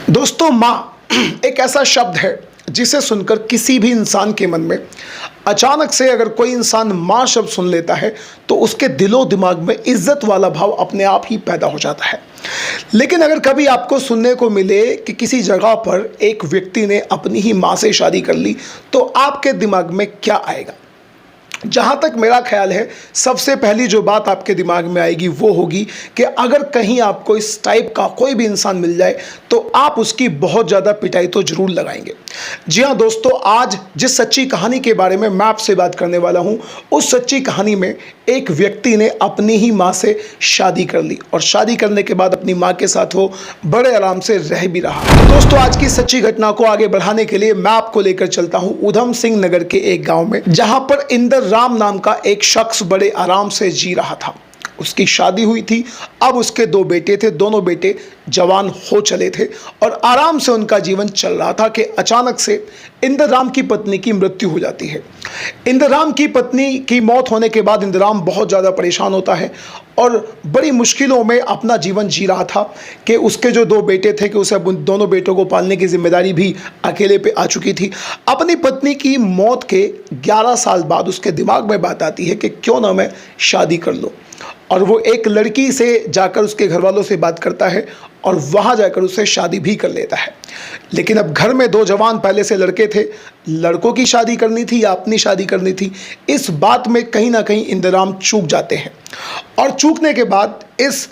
दोस्तों माँ एक ऐसा शब्द है जिसे सुनकर किसी भी इंसान के मन में अचानक से अगर कोई इंसान माँ शब्द सुन लेता है तो उसके दिलो दिमाग में इज्जत वाला भाव अपने आप ही पैदा हो जाता है। लेकिन अगर कभी आपको सुनने को मिले कि किसी जगह पर एक व्यक्ति ने अपनी ही माँ से शादी कर ली तो आपके दिमाग में क्या आएगा? जहाँ तक मेरा ख्याल है सबसे पहली जो बात आपके दिमाग में आएगी वो होगी कि अगर कहीं आपको इस टाइप का कोई भी इंसान मिल जाए तो आप उसकी बहुत ज़्यादा पिटाई तो ज़रूर लगाएंगे। जी हाँ दोस्तों, आज जिस सच्ची कहानी के बारे में मैं आपसे बात करने वाला हूँ उस सच्ची कहानी में एक व्यक्ति ने अपनी ही माँ से शादी कर ली और शादी करने के बाद अपनी माँ के साथ वो बड़े आराम से रह भी रहा। तो दोस्तों आज की सच्ची घटना को आगे बढ़ाने के लिए मैं आपको लेकर चलता हूँ उधम सिंह नगर के एक गाँव में, जहाँ पर इंदर राम नाम का एक शख्स बड़े आराम से जी रहा था। उसकी शादी हुई थी, अब उसके दो बेटे थे, दोनों बेटे जवान हो चले थे और आराम से उनका जीवन चल रहा था कि अचानक से इंद्रराम की पत्नी की मृत्यु हो जाती है। इंद्रराम की पत्नी की मौत होने के बाद इंद्रराम बहुत ज़्यादा परेशान होता है और बड़ी मुश्किलों में अपना जीवन जी रहा था कि उसके जो दो बेटे थे कि उसे अब उन दोनों बेटों को पालने की जिम्मेदारी भी अकेले पे आ चुकी थी। अपनी पत्नी की मौत के 11 साल बाद उसके दिमाग में बात आती है कि क्यों ना मैं शादी कर लूँ, और वो एक लड़की से जाकर उसके घर वालों से बात करता है और वहाँ जाकर उससे शादी भी कर लेता है। लेकिन अब घर में दो जवान पहले से लड़के थे, लड़कों की शादी करनी थी या अपनी शादी करनी थी, इस बात में कहीं ना कहीं इंद्रराम चूक जाते हैं और चूकने के बाद इस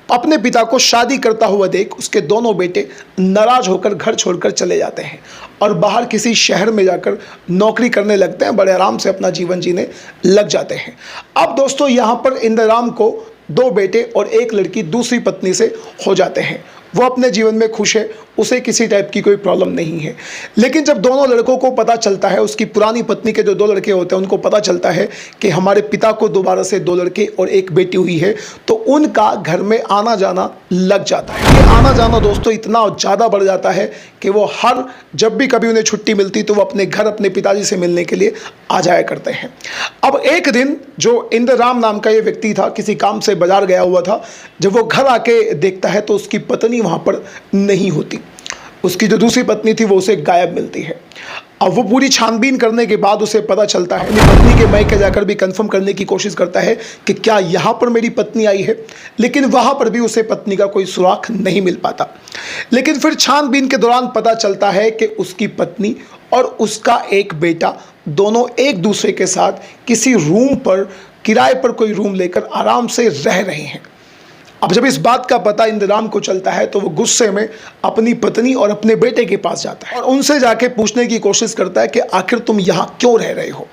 अपने पिता को शादी करता हुआ देख उसके दोनों बेटे नाराज होकर घर छोड़कर चले जाते हैं और बाहर किसी शहर में जाकर नौकरी करने लगते हैं, बड़े आराम से अपना जीवन जीने लग जाते हैं। अब दोस्तों यहाँ पर इंद्रराम को दो बेटे और एक लड़की दूसरी पत्नी से हो जाते हैं। वो अपने जीवन में खुश है, उसे किसी टाइप की कोई प्रॉब्लम नहीं है। लेकिन जब दोनों लड़कों को पता चलता है, उसकी पुरानी पत्नी के जो दो लड़के होते हैं उनको पता चलता है कि हमारे पिता को दोबारा से दो लड़के और एक बेटी हुई है, तो उनका घर में आना जाना लग जाता है। ये आना जाना दोस्तों इतना ज़्यादा बढ़ जाता है कि वो जब भी कभी उन्हें छुट्टी मिलती तो वो अपने घर अपने पिताजी से मिलने के लिए आ जाया करते हैं। अब एक दिन जो इंद्रराम नाम का ये व्यक्ति था, किसी काम से बाजार गया हुआ था, जब वो घर आके देखता है तो उसकी पत्नी वहाँ पर नहीं होती। उसकी जो दूसरी पत्नी थी वो उसे गायब मिलती है। अब वो पूरी छानबीन करने के बाद उसे पता चलता है, अपनी पत्नी के मायके जाकर भी कंफर्म करने की कोशिश करता है कि क्या यहाँ पर मेरी पत्नी आई है, लेकिन वहाँ पर भी उसे पत्नी का कोई सुराग नहीं मिल पाता। लेकिन फिर छानबीन के दौरान पता चलता है कि उसकी पत्नी और उसका एक बेटा दोनों एक दूसरे के साथ किसी रूम पर किराए पर कोई रूम लेकर आराम से रह रहे हैं। अब जब इस बात का पता इंद्रराम को चलता है तो वो गुस्से में अपनी पत्नी और अपने बेटे के पास जाता है और उनसे जाके पूछने की कोशिश करता है कि आखिर तुम यहाँ क्यों रह रहे हो,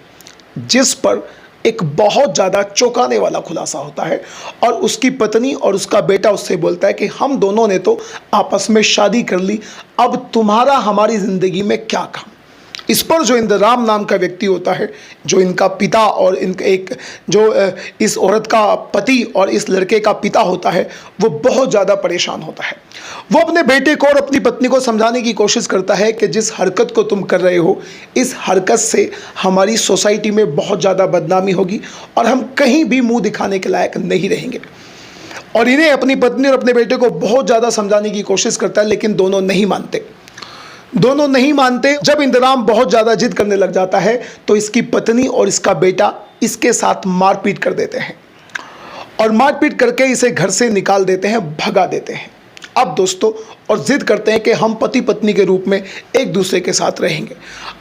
जिस पर एक बहुत ज़्यादा चौंकाने वाला खुलासा होता है और उसकी पत्नी और उसका बेटा उससे बोलता है कि हम दोनों ने तो आपस में शादी कर ली, अब तुम्हारा हमारी ज़िंदगी में क्या काम। इस पर जो इंद्रराम नाम का व्यक्ति होता है, जो इनका पिता और इस औरत का पति और इस लड़के का पिता होता है, वो बहुत ज़्यादा परेशान होता है। वो अपने बेटे को और अपनी पत्नी को समझाने की कोशिश करता है कि जिस हरकत को तुम कर रहे हो, इस हरकत से हमारी सोसाइटी में बहुत ज़्यादा बदनामी होगी और हम कहीं भी मुँह दिखाने के लायक नहीं रहेंगे। और इन्हें अपनी पत्नी और अपने बेटे को बहुत ज़्यादा समझाने की कोशिश करता है, लेकिन दोनों नहीं मानते। जब इंद्रराम बहुत ज़्यादा जिद करने लग जाता है तो इसकी पत्नी और इसका बेटा इसके साथ मारपीट कर देते हैं और मारपीट करके इसे घर से निकाल देते हैं, भगा देते हैं। अब दोस्तों और जिद करते हैं कि हम पति पत्नी के रूप में एक दूसरे के साथ रहेंगे।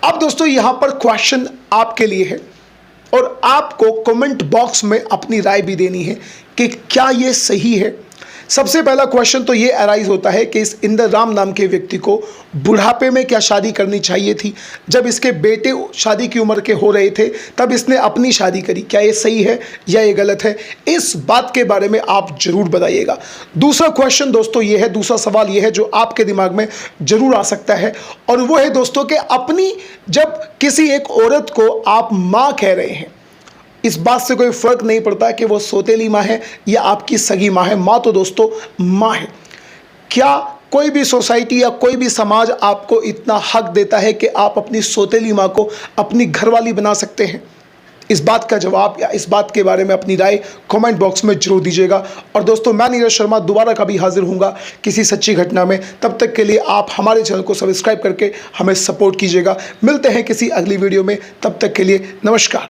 अब दोस्तों यहाँ पर क्वेश्चन आपके लिए है और आपको कमेंट बॉक्स में अपनी राय भी देनी है कि क्या ये सही है। सबसे पहला क्वेश्चन तो ये अराइज होता है कि इस इंद्रराम नाम के व्यक्ति को बुढ़ापे में क्या शादी करनी चाहिए थी? जब इसके बेटे शादी की उम्र के हो रहे थे तब इसने अपनी शादी करी, क्या ये सही है या ये गलत है? इस बात के बारे में आप जरूर बताइएगा। दूसरा क्वेश्चन दोस्तों ये है, दूसरा सवाल ये है जो आपके दिमाग में जरूर आ सकता है, और वो है दोस्तों कि अपनी जब किसी एक औरत को आप माँ कह रहे हैं, इस बात से कोई फ़र्क नहीं पड़ता कि वो सौतेली माँ है या आपकी सगी माँ है, माँ तो दोस्तों माँ है। क्या कोई भी सोसाइटी या कोई भी समाज आपको इतना हक देता है कि आप अपनी सौतेली माँ को अपनी घरवाली बना सकते हैं? इस बात का जवाब या इस बात के बारे में अपनी राय कमेंट बॉक्स में जरूर दीजिएगा। और दोस्तों, मैं नीरज शर्मा दोबारा कभी हाजिर हूँगा किसी सच्ची घटना में। तब तक के लिए आप हमारे चैनल को सब्सक्राइब करके हमें सपोर्ट कीजिएगा। मिलते हैं किसी अगली वीडियो में, तब तक के लिए नमस्कार।